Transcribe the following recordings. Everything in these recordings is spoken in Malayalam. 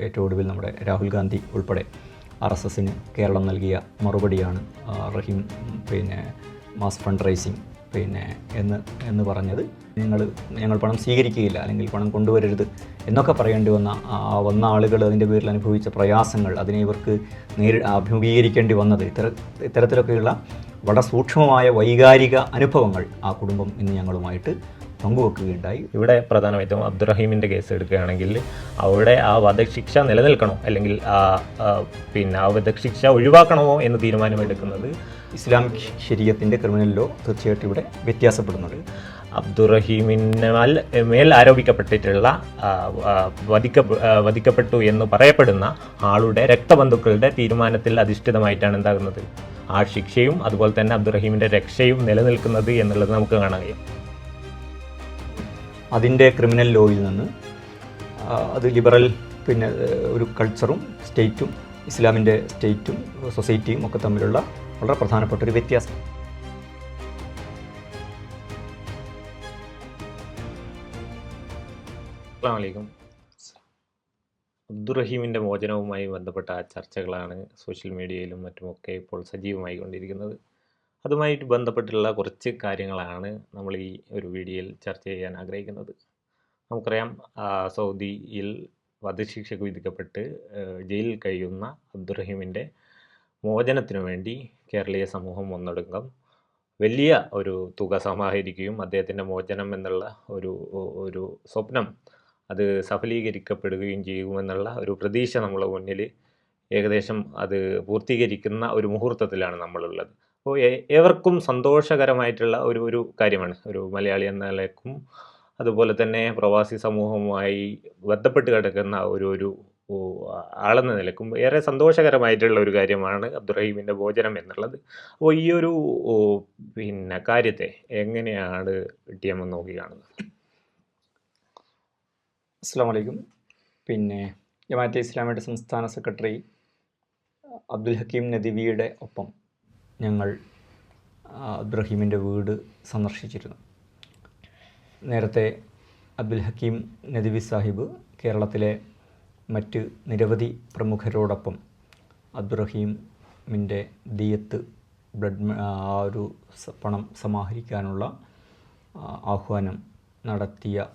ഏറ്റവും ഒടുവിൽ നമ്മുടെ രാഹുൽ ഗാന്ധി ഉൾപ്പെടെ RSSന് കേരളം നൽകിയ മറുപടിയാണ് റഹീം മാസ് ഫണ്ട് റൈസിങ് എന്ന് പറഞ്ഞത്. ഞങ്ങൾ പണം സ്വീകരിക്കുകയില്ല അല്ലെങ്കിൽ പണം കൊണ്ടുവരരുത് എന്നൊക്കെ പറയേണ്ടി വന്ന ആളുകൾ അതിൻ്റെ പേരിൽ അനുഭവിച്ച പ്രയാസങ്ങൾ, അതിനെ ഇവർക്ക് അഭിമുഖീകരിക്കേണ്ടി വന്നത്, ഇത്തരത്തിലൊക്കെയുള്ള വളരെ സൂക്ഷ്മമായ വൈകാരിക അനുഭവങ്ങൾ ആ കുടുംബം ഇന്ന് ഞങ്ങളുമായിട്ട് പങ്കുവെക്കുകയുണ്ടായി. ഇവിടെ പ്രധാനമായിട്ടും അബ്ദുറഹീമിൻ്റെ കേസ് എടുക്കുകയാണെങ്കിൽ അവിടെ ആ വധശിക്ഷ നിലനിൽക്കണോ അല്ലെങ്കിൽ ആ വധശിക്ഷ ഒഴിവാക്കണമോ എന്ന് തീരുമാനമെടുക്കുന്നത് ഇസ്ലാമിക് ശരീഅത്തിൻ്റെ ക്രിമിനൽ ലോ തീർച്ചയായിട്ടും ഇവിടെ വ്യത്യാസപ്പെടുന്നുണ്ട്. അബ്ദുറഹീമിന് മേൽ ആരോപിക്കപ്പെട്ടിട്ടുള്ള വധിക്കപ്പെട്ടു എന്ന് പറയപ്പെടുന്ന ആളുടെ രക്തബന്ധുക്കളുടെ തീരുമാനത്തിൽ അധിഷ്ഠിതമായിട്ടാണ് എന്താകുന്നത് ആ ശിക്ഷയും അതുപോലെ തന്നെ അബ്ദുറഹീമിൻ്റെ രക്ഷയും നിലനിൽക്കുന്നത് എന്നുള്ളത് നമുക്ക് കാണാൻ കഴിയും. അതിൻ്റെ ക്രിമിനൽ ലോയിൽ നിന്ന് അത് ലിബറൽ ഒരു കൾച്ചറും സ്റ്റേറ്റും ഇസ്ലാമിൻ്റെ സ്റ്റേറ്റും സൊസൈറ്റിയും ഒക്കെ തമ്മിലുള്ള വളരെ പ്രധാനപ്പെട്ട ഒരു വ്യത്യാസം. അസ്സലാമു അബ്ദുറഹീമിൻ്റെ മോചനവുമായി ബന്ധപ്പെട്ട ചർച്ചകളാണ് സോഷ്യൽ മീഡിയയിലും മറ്റുമൊക്കെ ഇപ്പോൾ സജീവമായി കൊണ്ടിരിക്കുന്നത്. അതുമായിട്ട് ബന്ധപ്പെട്ടുള്ള കുറച്ച് കാര്യങ്ങളാണ് നമ്മൾ ഈ ഒരു വീഡിയോയിൽ ചർച്ച ചെയ്യാൻ ആഗ്രഹിക്കുന്നത്. നമുക്കറിയാം, സൗദിയിൽ വധശിക്ഷയ്ക്ക് വിധിക്കപ്പെട്ട് ജയിലിൽ കഴിയുന്ന അബ്ദുറഹീമിൻ്റെ മോചനത്തിനു വേണ്ടി കേരളീയ സമൂഹം ഒന്നടങ്കം വലിയ ഒരു തുക സമാഹരിക്കുകയും അദ്ദേഹത്തിൻ്റെ മോചനം എന്നുള്ള ഒരു സ്വപ്നം അത് സഫലീകരിക്കപ്പെടുകയും ചെയ്യുമെന്നുള്ള ഒരു പ്രതീക്ഷ നമ്മളെ മുന്നിൽ ഏകദേശം അത് പൂർത്തീകരിക്കുന്ന ഒരു മുഹൂർത്തത്തിലാണ് നമ്മളുള്ളത്. അപ്പോൾ ഏവർക്കും സന്തോഷകരമായിട്ടുള്ള ഒരു കാര്യമാണ്. ഒരു മലയാളി എന്ന നിലയ്ക്കും അതുപോലെ തന്നെ പ്രവാസി സമൂഹവുമായി ബന്ധപ്പെട്ട് കിടക്കുന്ന ഒരു ആളെന്ന നിലക്കും ഏറെ സന്തോഷകരമായിട്ടുള്ള ഒരു കാര്യമാണ് അബ്ദുറഹീമിൻ്റെ മോചനം എന്നുള്ളത്. അപ്പോൾ ഈ ഒരു കാര്യത്തെ എങ്ങനെയാണ് TM നോക്കി കാണുന്നത്? അസ്സലാമു അലൈക്കും. ജമാഅത്തെ ഇസ്ലാമിയുടെ സംസ്ഥാന സെക്രട്ടറി അബ്ദുൽ ഹക്കീം നദിവിയുടെ ഒപ്പം ഞങ്ങൾ അബ്ദുറഹീമിൻ്റെ വീട് സന്ദർശിച്ചിരുന്നു. നേരത്തെ അബ്ദുൽ ഹക്കീം നദിവി സാഹിബ് കേരളത്തിലെ മറ്റ് നിരവധി പ്രമുഖരോടൊപ്പം അബ്ദുറഹീമിൻ്റെ ദിയത്ത് ഒരു പണം സമാഹരിക്കാനുള്ള ആഹ്വാനം നടത്തിയ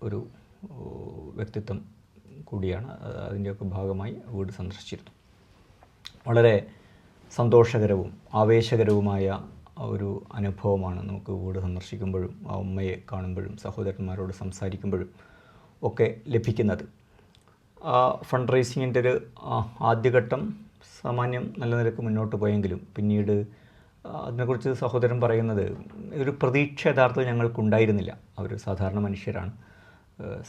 ഒരു വ്യക്തിത്വം കൂടിയാണ്. അതിൻ്റെയൊക്കെ ഭാഗമായി വീട് സന്ദർശിച്ചിരുന്നു. വളരെ സന്തോഷകരവും ആവേശകരവുമായ ഒരു അനുഭവമാണ് നമുക്ക് വീട് സന്ദർശിക്കുമ്പോഴും ആ ഉമ്മയെ കാണുമ്പോഴും സഹോദരന്മാരോട് സംസാരിക്കുമ്പോഴും ഒക്കെ ലഭിക്കുന്നത്. ആ ഫണ്ട് റൈസിങ്ങിൻ്റെ ഒരു ആദ്യഘട്ടം സാമാന്യം നല്ല നിലക്ക് മുന്നോട്ട് പോയെങ്കിലും പിന്നീട് അതിനെക്കുറിച്ച് സഹോദരൻ പറയുന്നത് ഒരു പ്രതീക്ഷ യഥാർത്ഥത്തിൽ ഞങ്ങൾക്കുണ്ടായിരുന്നില്ല. അവർ സാധാരണ മനുഷ്യരാണ്,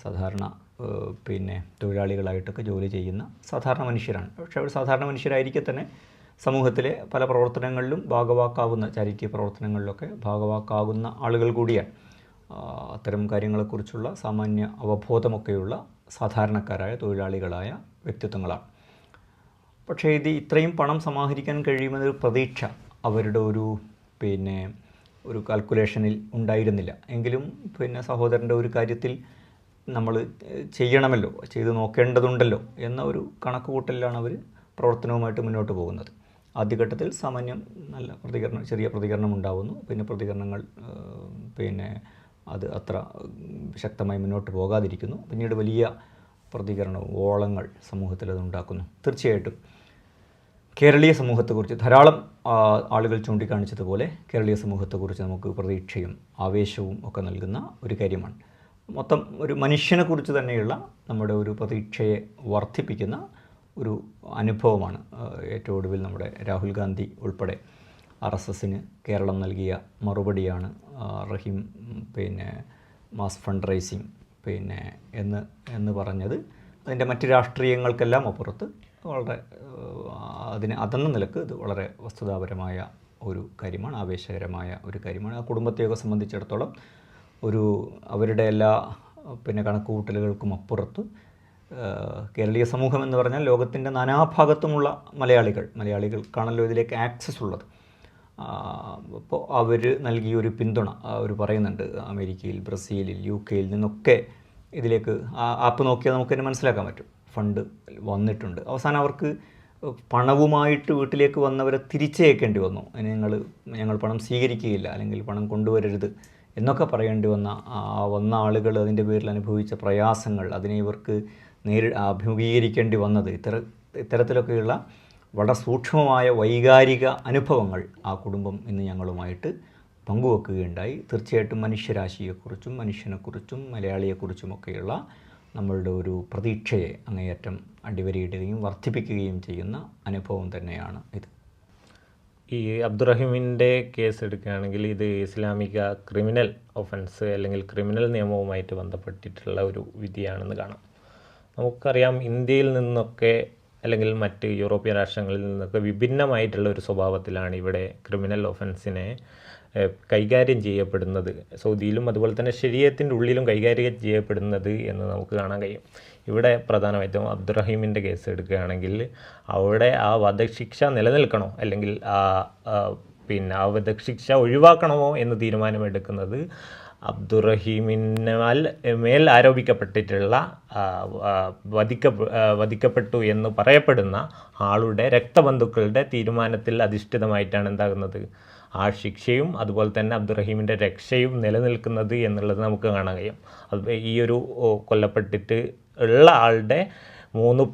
സാധാരണ തൊഴിലാളികളായിട്ടൊക്കെ ജോലി ചെയ്യുന്ന സാധാരണ മനുഷ്യരാണ്. പക്ഷേ അവർ സാധാരണ മനുഷ്യരായിരിക്കെ തന്നെ സമൂഹത്തിലെ പല പ്രവർത്തനങ്ങളിലും ഭാഗവാക്കാവുന്ന, ചാരിറ്റി പ്രവർത്തനങ്ങളിലൊക്കെ ഭാഗവാക്കാകുന്ന ആളുകൾ കൂടിയാണ്. അത്തരം കാര്യങ്ങളെക്കുറിച്ചുള്ള സാമാന്യ അവബോധമൊക്കെയുള്ള സാധാരണക്കാരായ തൊഴിലാളികളായ വ്യക്തിത്വങ്ങളാണ്. പക്ഷേ ഇത്രയും പണം സമാഹരിക്കാൻ കഴിയുമെന്നൊരു പ്രതീക്ഷ അവരുടെ ഒരു കാൽക്കുലേഷനിൽ ഉണ്ടായിരുന്നില്ല. എങ്കിലും സഹോദരൻ്റെ ഒരു കാര്യത്തിൽ നമ്മൾ ചെയ്യണമല്ലോ, ചെയ്ത് നോക്കേണ്ടതുണ്ടല്ലോ എന്ന ഒരു കണക്കുകൂട്ടലിലാണ് അവർ പ്രവർത്തനവുമായിട്ട് മുന്നോട്ട് പോകുന്നത്. ആദ്യഘട്ടത്തിൽ സാമാന്യം നല്ല ചെറിയ പ്രതികരണം ഉണ്ടാവുന്നു. പിന്നെ പ്രതികരണങ്ങൾ അത് അത്ര ശക്തമായി മുന്നോട്ട് പോകാതിരിക്കുന്നു. പിന്നീട് വലിയ പ്രതികരണവും ഓളങ്ങൾ സമൂഹത്തിൽ അതുണ്ടാക്കുന്നു. തീർച്ചയായിട്ടും കേരളീയ സമൂഹത്തെക്കുറിച്ച് ധാരാളം ആളുകൾ ചൂണ്ടിക്കാണിച്ചതുപോലെ കേരളീയ സമൂഹത്തെക്കുറിച്ച് നമുക്ക് പ്രതീക്ഷയും ആവേശവും ഒക്കെ നൽകുന്ന ഒരു കാര്യമാണ്. മൊത്തം ഒരു മനുഷ്യനെക്കുറിച്ച് തന്നെയുള്ള നമ്മുടെ ഒരു പ്രതീക്ഷയെ വർദ്ധിപ്പിക്കുന്ന ഒരു അനുഭവമാണ് ഏറ്റവും ഒടുവിൽ നമ്മുടെ രാഹുൽ ഗാന്ധി ഉൾപ്പെടെ RSSന് കേരളം നൽകിയ മറുപടിയാണ് റഹീം മാസ് ഫണ്ട് റൈസിങ് എന്ന് പറഞ്ഞത്. അതിൻ്റെ മറ്റ് രാഷ്ട്രീയങ്ങൾക്കെല്ലാം അപ്പുറത്ത് വളരെ അതെന്ന നിലക്ക് ഇത് വളരെ വസ്തുതാപരമായ ഒരു കാര്യമാണ്, ആവേശകരമായ ഒരു കാര്യമാണ്. ആ കുടുംബത്തെയൊക്കെ സംബന്ധിച്ചിടത്തോളം അവരുടെ എല്ലാ കണക്കുകൂട്ടലുകൾക്കും അപ്പുറത്ത് കേരളീയ സമൂഹം എന്ന് പറഞ്ഞാൽ ലോകത്തിൻ്റെ നാനാഭാഗത്തുമുള്ള മലയാളികൾക്കാണല്ലോ ഇതിലേക്ക് ആക്സസ് ഉള്ളത്. അപ്പോൾ അവർ നൽകിയൊരു പിന്തുണ അവർ പറയുന്നുണ്ട്. അമേരിക്കയിൽ, ബ്രസീലിൽ, UK നിന്നൊക്കെ ഇതിലേക്ക് ആപ്പ് നോക്കിയാൽ നമുക്കതിനെ മനസ്സിലാക്കാൻ പറ്റും. ഫണ്ട് വന്നിട്ടുണ്ട്. അവസാനം അവർക്ക് പണവുമായിട്ട് വീട്ടിലേക്ക് വന്നവരെ തിരിച്ചയക്കേണ്ടി വന്നു. ഞങ്ങൾ പണം സ്വീകരിക്കുകയില്ല, അല്ലെങ്കിൽ പണം കൊണ്ടുവരരുത് എന്നൊക്കെ പറയേണ്ടി വന്ന ആളുകൾ അതിൻ്റെ പേരിൽ അനുഭവിച്ച പ്രയാസങ്ങൾ, അതിനെ ഇവർക്ക് അഭിമുഖീകരിക്കേണ്ടി വന്നത്, ഇത്തരത്തിലൊക്കെയുള്ള വളരെ സൂക്ഷ്മമായ വൈകാരിക അനുഭവങ്ങൾ ആ കുടുംബം ഇന്ന് ഞങ്ങളുമായിട്ട് പങ്കുവെക്കുകയുണ്ടായി. തീർച്ചയായിട്ടും മനുഷ്യരാശിയെക്കുറിച്ചും മനുഷ്യനെക്കുറിച്ചും മലയാളിയെക്കുറിച്ചുമൊക്കെയുള്ള നമ്മളുടെ ഒരു പ്രതീക്ഷയെ അങ്ങേയറ്റം അടിവരയിടുകയും വർദ്ധിപ്പിക്കുകയും ചെയ്യുന്ന അനുഭവം തന്നെയാണ് ഇത്. ഈ അബ്ദുറഹീമിൻ്റെ കേസ് എടുക്കുകയാണെങ്കിൽ ഇത് ഇസ്ലാമിക ക്രിമിനൽ ഒഫൻസ് അല്ലെങ്കിൽ ക്രിമിനൽ നിയമവുമായിട്ട് ബന്ധപ്പെട്ടിട്ടുള്ള ഒരു വിധിയാണെന്ന് കാണാം. നമുക്കറിയാം, ഇന്ത്യയിൽ നിന്നൊക്കെ അല്ലെങ്കിൽ മറ്റ് യൂറോപ്യൻ രാഷ്ട്രങ്ങളിൽ നിന്നൊക്കെ വിഭിന്നമായിട്ടുള്ള ഒരു സ്വഭാവത്തിലാണ് ഇവിടെ ക്രിമിനൽ ഒഫൻസിനെ കൈകാര്യം ചെയ്യപ്പെടുന്നത്. സൗദിയിലും അതുപോലെ തന്നെ ശരീഅത്തിൻ്റെ ഉള്ളിലും കൈകാര്യം ചെയ്യപ്പെടുന്നത് എന്ന് നമുക്ക് കാണാൻ കഴിയും. ഇവിടെ പ്രധാനമായിട്ടും അബ്ദുറഹീമിൻ്റെ കേസ് എടുക്കുകയാണെങ്കിൽ അവിടെ ആ വധശിക്ഷ നിലനിൽക്കണോ അല്ലെങ്കിൽ ആ വധശിക്ഷ ഒഴിവാക്കണമോ എന്ന് തീരുമാനമെടുക്കുന്നത് മേൽ ആരോപിക്കപ്പെട്ടിട്ടുള്ള വധിക്കപ്പെട്ടു എന്ന് പറയപ്പെടുന്ന ആളുടെ രക്തബന്ധുക്കളുടെ തീരുമാനത്തിൽ അധിഷ്ഠിതമായിട്ടാണ് എന്താകുന്നത് ആ ശിക്ഷയും അതുപോലെ തന്നെ അബ്ദുറഹീമിൻ്റെ രക്ഷയും നിലനിൽക്കുന്നത് എന്നുള്ളത് നമുക്ക് കാണാൻ കഴിയും. അത് ഈ ഒരു കൊല്ലപ്പെട്ടിട്ട് ഉള്ള ആളുടെ 3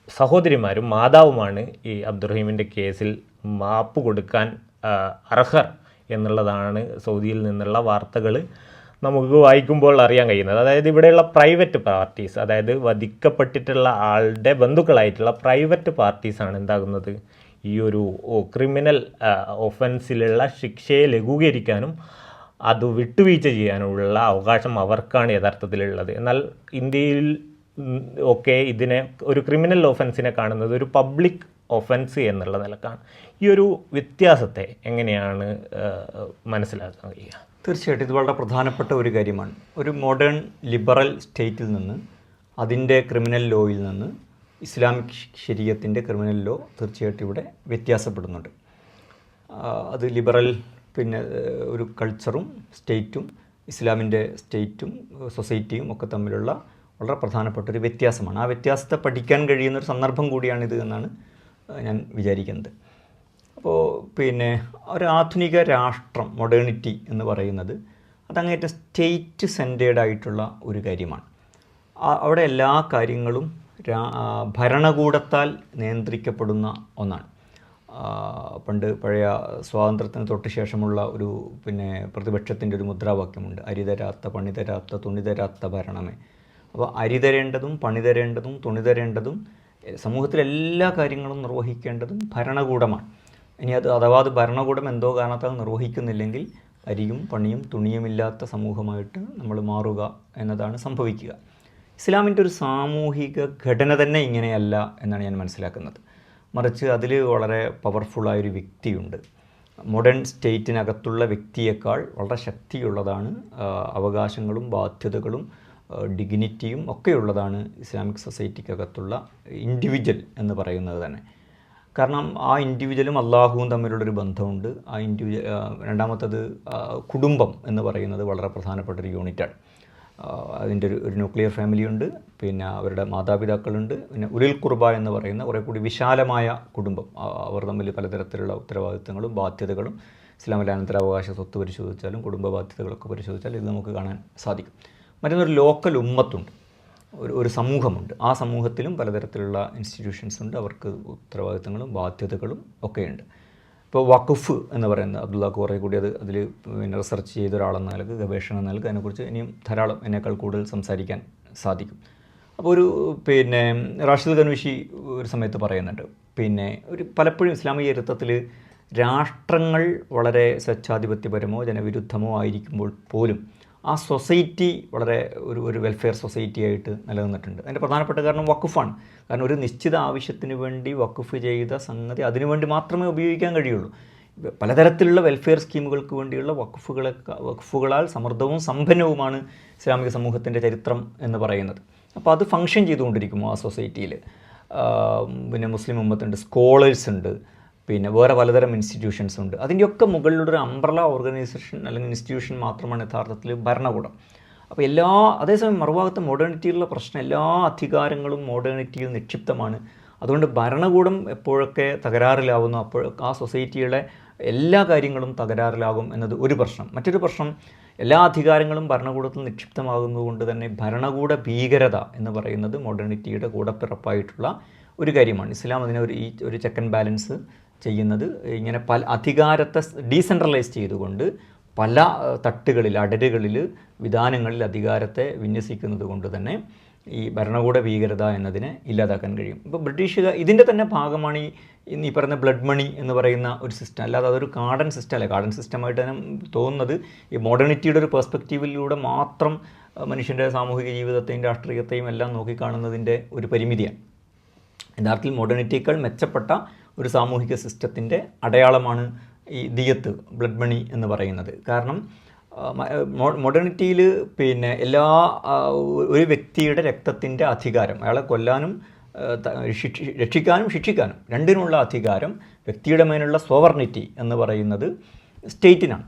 സഹോദരിമാരും മാതാവുമാണ് ഈ അബ്ദുറഹീമിൻ്റെ കേസിൽ മാപ്പ് കൊടുക്കാൻ അർഹർ എന്നുള്ളതാണ് സൗദിയിൽ നിന്നുള്ള വാർത്തകൾ നമുക്ക് വായിക്കുമ്പോൾ അറിയാൻ കഴിയുന്നത്. അതായത് ഇവിടെയുള്ള പ്രൈവറ്റ് പാർട്ടീസ്, അതായത് വധിക്കപ്പെട്ടിട്ടുള്ള ആളുടെ ബന്ധുക്കളായിട്ടുള്ള പ്രൈവറ്റ് പാർട്ടീസാണ് എന്താകുന്നത് ഈ ഒരു ക്രിമിനൽ ഒഫൻസിലുള്ള ശിക്ഷയെ ലഘൂകരിക്കാനും അത് വിട്ടുവീഴ്ച ചെയ്യാനുള്ള അവകാശം അവർക്കാണ് യഥാർത്ഥത്തിലുള്ളത്. എന്നാൽ ഇന്ത്യയിൽ ഒക്കെ ഇതിനെ ഒരു ക്രിമിനൽ ഒഫൻസിനെ കാണുന്നത് ഒരു പബ്ലിക് ഒഫൻസ് എന്നുള്ള നിലക്കാണ്. ഈ ഒരു വ്യത്യാസത്തെ എങ്ങനെയാണ് മനസ്സിലാക്കാൻ കഴിയുക? തീർച്ചയായിട്ടും ഇത് വളരെ പ്രധാനപ്പെട്ട ഒരു കാര്യമാണ്. ഒരു മോഡേൺ ലിബറൽ സ്റ്റേറ്റിൽ നിന്ന്, അതിൻ്റെ ക്രിമിനൽ ലോയിൽ നിന്ന് ഇസ്ലാമിക് ശരീഅത്തിൻ്റെ ക്രിമിനൽ ലോ തീർച്ചയായിട്ടും ഇവിടെ വ്യത്യാസപ്പെടുന്നുണ്ട്. അത് ലിബറൽ ഒരു കൾച്ചറും സ്റ്റേറ്റും ഇസ്ലാമിൻ്റെ സ്റ്റേറ്റും സൊസൈറ്റിയും ഒക്കെ തമ്മിലുള്ള വളരെ പ്രധാനപ്പെട്ട ഒരു വ്യത്യാസമാണ്. ആ വ്യത്യാസത്തെ പഠിക്കാൻ കഴിയുന്നൊരു സന്ദർഭം കൂടിയാണിത് എന്നാണ് ഞാൻ വിചാരിക്കുന്നത്. അപ്പോൾ ഒരു ആധുനിക രാഷ്ട്രം, മോഡേണിറ്റി എന്ന് പറയുന്നത് അതങ്ങേറ്റം സ്റ്റേറ്റ് സെൻറ്റേഡ് ആയിട്ടുള്ള ഒരു കാര്യമാണ്. അവിടെ എല്ലാ കാര്യങ്ങളും ഭരണകൂടത്താൽ നിയന്ത്രിക്കപ്പെടുന്ന ഒന്നാണ്. പഴയ സ്വാതന്ത്ര്യത്തിന് തൊട്ട് ശേഷമുള്ള ഒരു പ്രതിപക്ഷത്തിൻ്റെ ഒരു മുദ്രാവാക്യമുണ്ട്, അരിതരാത്ത പണിതരാത്ത തുണിതരാത്ത ഭരണമേ. അപ്പോൾ അരിതരേണ്ടതും പണിതരേണ്ടതും തുണിതരേണ്ടതും സമൂഹത്തിലെല്ലാ കാര്യങ്ങളും നിർവഹിക്കേണ്ടതും ഭരണകൂടമാണ്. ഇനി അഥവാ ഭരണകൂടം എന്തോ കാരണത്താൽ നിർവഹിക്കുന്നില്ലെങ്കിൽ അരിയും പണിയും തുണിയുമില്ലാത്ത സമൂഹമായിട്ട് നമ്മൾ മാറുക എന്നതാണ് സംഭവിക്കുക. ഇസ്ലാമിൻ്റെ ഒരു സാമൂഹിക ഘടന തന്നെ ഇങ്ങനെയല്ല എന്നാണ് ഞാൻ മനസ്സിലാക്കുന്നത്. മറിച്ച് അതിൽ വളരെ പവർഫുള്ളായൊരു വ്യക്തിയുണ്ട്. മോഡേൺ സ്റ്റേറ്റിനകത്തുള്ള വ്യക്തിയേക്കാൾ വളരെ ശക്തിയുള്ളതാണ്, അവകാശങ്ങളും ബാധ്യതകളും ഡിഗ്നിറ്റിയും ഒക്കെയുള്ളതാണ് ഇസ്ലാമിക് സൊസൈറ്റിക്കകത്തുള്ള ഇൻഡിവിജ്വൽ എന്ന് പറയുന്നത് തന്നെ. കാരണം ആ ഇൻഡിവിജ്വലും അള്ളാഹുവും തമ്മിലുള്ളൊരു ബന്ധമുണ്ട്. രണ്ടാമത്തത് കുടുംബം എന്ന് പറയുന്നത് വളരെ പ്രധാനപ്പെട്ടൊരു യൂണിറ്റാണ്. അതിൻ്റെ ഒരു ന്യൂക്ലിയർ ഫാമിലിയുണ്ട്, അവരുടെ മാതാപിതാക്കളുണ്ട്, ഉലുൽ ഖുർബ എന്ന് പറയുന്ന കുറേ കൂടി വിശാലമായ കുടുംബം. അവർ തമ്മിൽ പലതരത്തിലുള്ള ഉത്തരവാദിത്തങ്ങളും ബാധ്യതകളും, ഇസ്ലാമിലെ അനന്തരാവകാശ സ്വത്ത് പരിശോധിച്ചാലും കുടുംബ ബാധ്യതകളൊക്കെ പരിശോധിച്ചാലും ഇത് നമുക്ക് കാണാൻ സാധിക്കും. മറ്റൊന്നൊരു ലോക്കൽ ഉമ്മത്തുണ്ട്, ഒരു സമൂഹമുണ്ട്. ആ സമൂഹത്തിലും പലതരത്തിലുള്ള ഇൻസ്റ്റിറ്റ്യൂഷൻസ് ഉണ്ട്, അവർക്ക് ഉത്തരവാദിത്തങ്ങളും ബാധ്യതകളും ഒക്കെയുണ്ട്. ഇപ്പോൾ വഖഫ് എന്ന് പറയുന്നത് അബ്ദുള്ള കുറേ കൂടി അതിൽ റിസർച്ച് ചെയ്ത ഒരാളെന്ന നിലക്ക്, ഗവേഷണം എന്ന നിലക്ക് അതിനെക്കുറിച്ച് ഇനിയും ധാരാളം എന്നേക്കാൾ കൂടുതൽ സംസാരിക്കാൻ സാധിക്കും. അപ്പോൾ റാഷിദ് ഖനൂഷി ഒരു സമയത്ത് പറയുന്നുണ്ട്, പലപ്പോഴും ഇസ്ലാമിക ചരിത്രത്തിൽ രാഷ്ട്രങ്ങൾ വളരെ സ്വച്ഛാധിപത്യപരമോ ജനവിരുദ്ധമോ ആയിരിക്കുമ്പോൾ പോലും ആ സൊസൈറ്റി വളരെ ഒരു വെൽഫെയർ സൊസൈറ്റി ആയിട്ട് നിലനിന്നിട്ടുണ്ട്. അതിൻ്റെ പ്രധാനപ്പെട്ട കാരണം വഖഫാണ്. കാരണം ഒരു നിശ്ചിത ആവശ്യത്തിന് വേണ്ടി വഖഫ് ചെയ്ത സംഗതി അതിനുവേണ്ടി മാത്രമേ ഉപയോഗിക്കാൻ കഴിയുള്ളൂ. പലതരത്തിലുള്ള വെൽഫെയർ സ്കീമുകൾക്ക് വേണ്ടിയുള്ള വഖഫുകളാൽ സമൃദ്ധവും സമ്പന്നവുമാണ് ഇസ്ലാമിക സമൂഹത്തിൻ്റെ ചരിത്രം എന്ന് പറയുന്നത്. അപ്പോൾ അത് ഫങ്ഷൻ ചെയ്തുകൊണ്ടിരിക്കുമോ ആ സൊസൈറ്റിയിൽ. മുസ്ലിം ഉമ്മത്തുണ്ട്, സ്കോളേഴ്സ് ഉണ്ട്, വേറെ പലതരം ഇൻസ്റ്റിറ്റ്യൂഷൻസ് ഉണ്ട്. അതിൻ്റെയൊക്കെ മുകളിലൂടെ ഒരു അംബ്രല ഓർഗനൈസേഷൻ അല്ലെങ്കിൽ ഇൻസ്റ്റിറ്റ്യൂഷൻ മാത്രമാണ് യഥാർത്ഥത്തിൽ ഭരണകൂടം. അപ്പോൾ അതേസമയം മറുഭാഗത്ത് മോഡേണിറ്റിയിലുള്ള പ്രശ്നം എല്ലാ അധികാരങ്ങളും മോഡേണിറ്റിയിൽ നിക്ഷിപ്തമാണ്. അതുകൊണ്ട് ഭരണകൂടം എപ്പോഴൊക്കെ തകരാറിലാവുന്നു അപ്പോൾ ആ സൊസൈറ്റിയുടെ എല്ലാ കാര്യങ്ങളും തകരാറിലാകും എന്നത് ഒരു പ്രശ്നം. മറ്റൊരു പ്രശ്നം, എല്ലാ അധികാരങ്ങളും ഭരണകൂടത്തിൽ നിക്ഷിപ്തമാകുന്നതുകൊണ്ട് തന്നെ ഭരണകൂട ഭീകരത എന്ന് പറയുന്നത് മോഡേണിറ്റിയുടെ കൂടപ്പിറപ്പായിട്ടുള്ള ഒരു കാര്യമാണ്. ഇസ്ലാം അതിനെ ഒരു ചെക്ക് ആൻഡ് ബാലൻസ് ചെയ്യുന്നത് ഇങ്ങനെ പല അധികാരത്തെ ഡീസെൻട്രലൈസ് ചെയ്തുകൊണ്ട് പല തട്ടുകളിൽ, അടരുകളിൽ, വിധാനങ്ങളിൽ അധികാരത്തെ വിന്യസിക്കുന്നത് കൊണ്ട് തന്നെ ഈ ഭരണകൂട ഭീകരത എന്നതിനെ ഇല്ലാതാക്കാൻ കഴിയും. ഇപ്പോൾ ബ്രിട്ടീഷുകാർ ഇതിൻ്റെ തന്നെ ഭാഗമാണ് ഈ പറയുന്ന ബ്ലഡ് മണി എന്ന് പറയുന്ന ഒരു സിസ്റ്റം. അല്ലാതെ അതൊരു കാർഡൻ സിസ്റ്റം അല്ല. കാർഡൻ സിസ്റ്റമായിട്ട് തന്നെ തോന്നുന്നത് ഈ മോഡേണിറ്റിയുടെ ഒരു പെർസ്പെക്റ്റീവിലൂടെ മാത്രം മനുഷ്യൻ്റെ സാമൂഹിക ജീവിതത്തെയും രാഷ്ട്രീയത്തെയും എല്ലാം നോക്കിക്കാണുന്നതിൻ്റെ ഒരു പരിമിതിയാണ്. യഥാർത്ഥത്തിൽ മോഡേണിറ്റിയേക്കാൾ മെച്ചപ്പെട്ട ഒരു സാമൂഹിക സിസ്റ്റത്തിൻ്റെ അടയാളമാണ് ഈ ദിയത്ത്, ബ്ലഡ് മണി എന്ന് പറയുന്നത്. കാരണം മോഡേണിറ്റിയിൽ പിന്നെ ഒരു വ്യക്തിയുടെ രക്തത്തിൻ്റെ അധികാരം, അയാളെ കൊല്ലാനും രക്ഷിക്കാനും ശിക്ഷിക്കാനും രണ്ടിനുമുള്ള അധികാരം, വ്യക്തിയുടെ മേലുള്ള സോവർണിറ്റി എന്ന് പറയുന്നത് സ്റ്റേറ്റിനാണ്.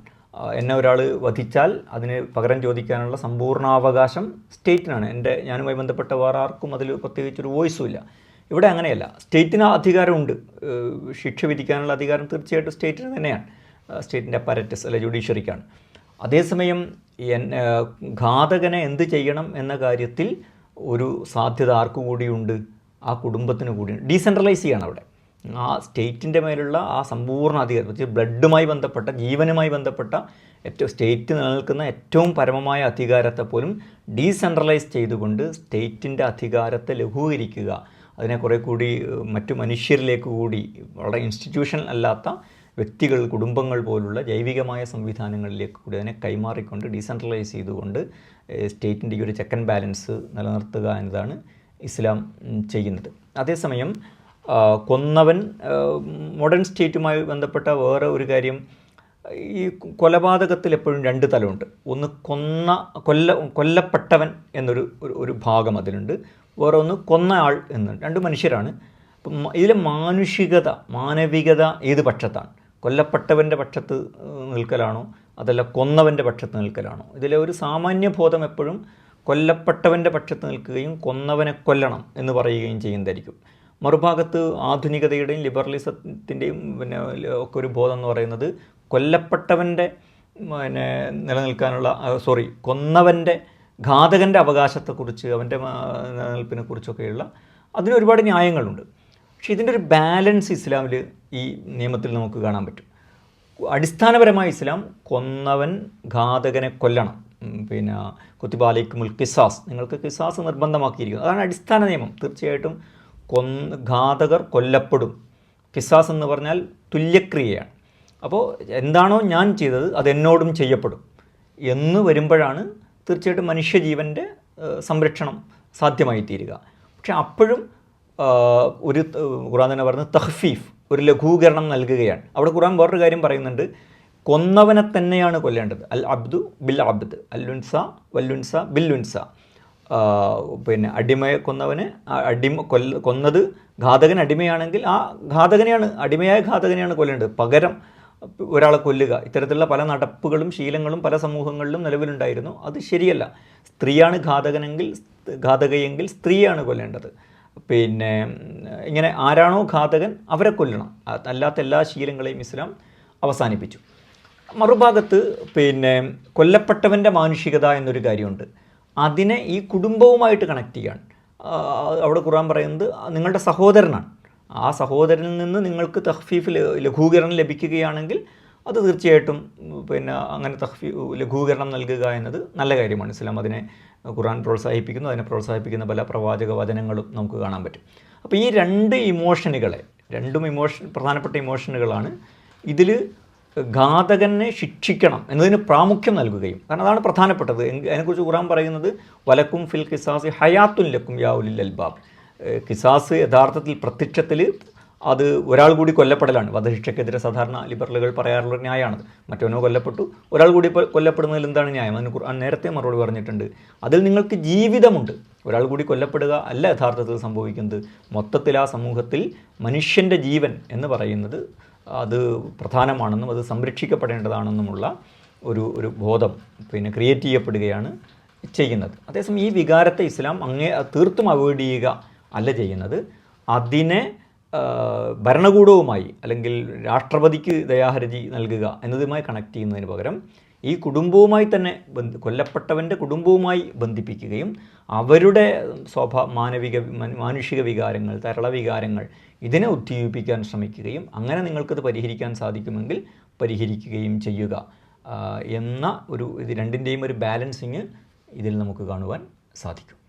എന്നെ ഒരാൾ വധിച്ചാൽ അതിന് പകരം ചോദിക്കാനുള്ള സമ്പൂർണ്ണാവകാശം സ്റ്റേറ്റിനാണ്. ഞാനുമായി ബന്ധപ്പെട്ട വേറെ ആർക്കും അതിൽ പ്രത്യേകിച്ചൊരു വോയിസും ഇല്ല. ഇവിടെ അങ്ങനെയല്ല. സ്റ്റേറ്റിന് അധികാരമുണ്ട്. ശിക്ഷ വിധിക്കാനുള്ള അധികാരം തീർച്ചയായിട്ടും സ്റ്റേറ്റിന് തന്നെയാണ്, സ്റ്റേറ്റിൻ്റെ അപ്പാരറ്റസ് അല്ലെ ജുഡീഷ്യറിക്കാണ്. അതേസമയം ഘാതകനെ എന്ത് ചെയ്യണം എന്ന കാര്യത്തിൽ ഒരു സാധ്യത ആർക്കു കൂടിയുണ്ട്? ആ കുടുംബത്തിന് കൂടിയുണ്ട്. ഡീസെൻട്രലൈസ് ചെയ്യണം അവിടെ. ആ സ്റ്റേറ്റിൻ്റെ മേലുള്ള ആ സമ്പൂർണ്ണ അധികാരം, ബ്ലഡുമായി ബന്ധപ്പെട്ട, ജീവനുമായി ബന്ധപ്പെട്ട സ്റ്റേറ്റ് നിലനിൽക്കുന്ന ഏറ്റവും പരമമായ അധികാരത്തെ പോലും ഡീസെൻട്രലൈസ് ചെയ്തുകൊണ്ട് സ്റ്റേറ്റിൻ്റെ അധികാരത്തെ ലഘൂകരിക്കുക, അതിനെ കുറേ കൂടി മറ്റു മനുഷ്യരിലേക്ക് കൂടി, വളരെ ഇൻസ്റ്റിറ്റ്യൂഷണൽ അല്ലാത്ത വ്യക്തികൾ, കുടുംബങ്ങൾ പോലുള്ള ജൈവികമായ സംവിധാനങ്ങളിലേക്ക് കൂടി അതിനെ കൈമാറിക്കൊണ്ട് ഡീസെൻട്രലൈസ് ചെയ്തുകൊണ്ട് സ്റ്റേറ്റിൻ്റെ ഈ ഒരു ചെക്ക് ആൻഡ് ബാലൻസ് നിലനിർത്തുക എന്നതാണ് ഇസ്ലാം ചെയ്യുന്നത്. അതേസമയം കൊന്നവൻ, മോഡേൺ സ്റ്റേറ്റുമായി ബന്ധപ്പെട്ട വേറെ ഒരു കാര്യം, ഈ കൊലപാതകത്തിൽ എപ്പോഴും രണ്ട് തലമുണ്ട്. ഒന്ന് കൊല്ലപ്പെട്ടവൻ എന്നൊരു ഭാഗം അതിലുണ്ട്, വേറെ ഒന്ന് കൊന്ന ആൾ എന്നുണ്ട്. രണ്ട് മനുഷ്യരാണ്. അപ്പം ഇതിലെ മാനവികത ഏത് പക്ഷത്താണ്? കൊല്ലപ്പെട്ടവൻ്റെ പക്ഷത്ത് നിൽക്കലാണോ അതല്ല കൊന്നവൻ്റെ പക്ഷത്ത് നിൽക്കലാണോ? ഇതിലെ ഒരു സാമാന്യ ബോധം എപ്പോഴും കൊല്ലപ്പെട്ടവൻ്റെ പക്ഷത്ത് നിൽക്കുകയും കൊന്നവനെ കൊല്ലണം എന്ന് പറയുകയും ചെയ്യുന്നതായിരിക്കും. മറുഭാഗത്ത് ആധുനികതയുടെയും ലിബറലിസത്തിൻ്റെയും ഒക്കെ ഒരു ബോധം എന്ന് പറയുന്നത് കൊല്ലപ്പെട്ടവൻ്റെ നിലനിൽക്കാനുള്ള കൊന്നവൻ്റെ ഘാതകൻ്റെ അവകാശത്തെക്കുറിച്ച്, അവൻ്റെ നിലനിൽപ്പിനെ കുറിച്ചൊക്കെയുള്ള അതിനൊരുപാട് ന്യായങ്ങളുണ്ട്. പക്ഷേ ഇതിൻ്റെ ഒരു ബാലൻസ് ഇസ്ലാമിൽ ഈ നിയമത്തിൽ നമുക്ക് കാണാൻ പറ്റും. അടിസ്ഥാനപരമായി ഇസ്ലാം കൊന്നവൻ ഘാതകനെ കൊല്ലണം, കുത്തിബ അലൈക്കുമുൽ ഖിസാസ്, നിങ്ങൾക്ക് ഖിസാസ് നിർബന്ധമാക്കിയിരിക്കുന്നു. അതാണ് അടിസ്ഥാന നിയമം. തീർച്ചയായിട്ടും ഘാതകർ കൊല്ലപ്പെടും. ഖിസാസ് എന്ന് പറഞ്ഞാൽ തുല്യക്രിയയാണ്. അപ്പോൾ എന്താണോ ഞാൻ ചെയ്തത് അതെന്നോടും ചെയ്യപ്പെടും എന്ന് വരുമ്പോഴാണ് തീർച്ചയായിട്ടും മനുഷ്യജീവൻ്റെ സംരക്ഷണം സാധ്യമായി തീരുക. പക്ഷെ അപ്പോഴും ഖുർആൻ തന്നെ പറയുന്നത് തഖ്ഫീഫ്, ഒരു ലഘൂകരണം നൽകുകയാണ്. അവിടെ ഖുർആൻ വേറൊരു കാര്യം പറയുന്നുണ്ട്, കൊന്നവനെ തന്നെയാണ് കൊല്ലേണ്ടത്. അൽ അബ്ദു ബിൽ അബ്ദ്, അല്ലുൻസ വല്ലുൻസ ബില്ലുൻസ. അടിമയെ കൊന്നവന് കൊന്നത് ഘാതകൻ അടിമയാണെങ്കിൽ ആ അടിമയായ ഘാതകനെയാണ് കൊല്ലേണ്ടത്. പകരം ഒരാളെ കൊല്ലുക, ഇത്തരത്തിലുള്ള പല നടപ്പുകളും ശീലങ്ങളും പല സമൂഹങ്ങളിലും നിലവിലുണ്ടായിരുന്നു. അത് ശരിയല്ല. സ്ത്രീയാണ് ഘാതകയെങ്കിൽ സ്ത്രീയാണ് കൊല്ലേണ്ടത്. ഇങ്ങനെ ആരാണോ ഘാതകൻ അവരെ കൊല്ലണം. അല്ലാത്ത എല്ലാ ശീലങ്ങളെയും ഇസ്ലാം അവസാനിപ്പിച്ചു. മറുഭാഗത്ത് കൊല്ലപ്പെട്ടവൻ്റെ മാനുഷികത എന്നൊരു കാര്യമുണ്ട്. അതിനെ ഈ കുടുംബവുമായിട്ട് കണക്ട് ചെയ്യാണ്. അവിടെ ഖുർആൻ പറയുന്നത് നിങ്ങളുടെ സഹോദരനാണ്. ആ സഹോദരനിൽ നിന്ന് നിങ്ങൾക്ക് തഖ്ഫീഫ്, ലഘൂകരണം ലഭിക്കുകയാണെങ്കിൽ അത് തീർച്ചയായിട്ടും അങ്ങനെ ലഘൂകരണം നൽകുക എന്നത് നല്ല കാര്യമാണ്. ഇസ്ലാം അതിനെ ഖുർആൻ പ്രോത്സാഹിപ്പിക്കുന്നു. അതിനെ പ്രോത്സാഹിപ്പിക്കുന്ന പല പ്രവാചക വചനങ്ങളും നമുക്ക് കാണാൻ പറ്റും. അപ്പോൾ ഈ രണ്ടും പ്രധാനപ്പെട്ട ഇമോഷനുകളാണ് ഇതിൽ ഘാതകനെ ശിക്ഷിക്കണം എന്നതിന് പ്രാമുഖ്യം നൽകുകയും, കാരണം അതാണ് പ്രധാനപ്പെട്ടത്. അതിനെക്കുറിച്ച് ഖുർആൻ പറയുന്നത് വലക്കും ഫിൽ ഖിസാസി ഹയാത്തുൻ ലക്കും യാ ഉലിൽ അൽബാബ്. ഖിസാസ് യഥാർത്ഥത്തിൽ പ്രത്യക്ഷത്തിൽ അത് ഒരാൾ കൂടി കൊല്ലപ്പെടലാണ്. വധശിക്ഷയ്ക്കെതിരെ സാധാരണ ലിബറലുകൾ പറയാറുള്ളൊരു ന്യായമാണത്. മറ്റവനോ കൊല്ലപ്പെട്ടു, ഒരാൾ കൂടി കൊല്ലപ്പെടുന്നതിൽ എന്താണ് ന്യായം? അതിന് ഖുർആൻ നേരത്തെ മറുപടി പറഞ്ഞിട്ടുണ്ട്. അതിൽ നിങ്ങൾക്ക് ജീവിതമുണ്ട്. ഒരാൾ കൂടി കൊല്ലപ്പെടുക അല്ല യഥാർത്ഥത്തിൽ സംഭവിക്കുന്നത്. മൊത്തത്തിൽ ആ സമൂഹത്തിൽ മനുഷ്യൻ്റെ ജീവൻ എന്ന് പറയുന്നത് അത് പ്രധാനമാണെന്നും അത് സംരക്ഷിക്കപ്പെടേണ്ടതാണെന്നുമുള്ള ഒരു ബോധം ക്രിയേറ്റ് ചെയ്യപ്പെടുകയാണ് ചെയ്യുന്നത്. അതേസമയം ഈ വികാരത്തെ ഇസ്ലാം തീർത്തും അവോയ്ഡ് ചെയ്യുക അല്ല ചെയ്യുന്നത്. അതിനെ ഭരണകൂടവുമായി അല്ലെങ്കിൽ രാഷ്ട്രപതിക്ക് ദയാഹർജി നൽകുക എന്നതുമായി കണക്ട് ചെയ്യുന്നതിന് പകരം ഈ കുടുംബവുമായി തന്നെ കൊല്ലപ്പെട്ടവൻ്റെ കുടുംബവുമായി ബന്ധിപ്പിക്കുകയും അവരുടെ മാനുഷിക വികാരങ്ങൾ, തരള വികാരങ്ങൾ ഇതിനെ ഉദ്ദീപിക്കാൻ ശ്രമിക്കുകയും അങ്ങനെ നിങ്ങൾക്കത് പരിഹരിക്കാൻ സാധിക്കുമെങ്കിൽ പരിഹരിക്കുകയും ചെയ്യുക എന്ന ഇത് രണ്ടിൻ്റെയും ഒരു ബാലൻസിങ് ഇതിൽ നമുക്ക് കാണുവാൻ സാധിക്കും.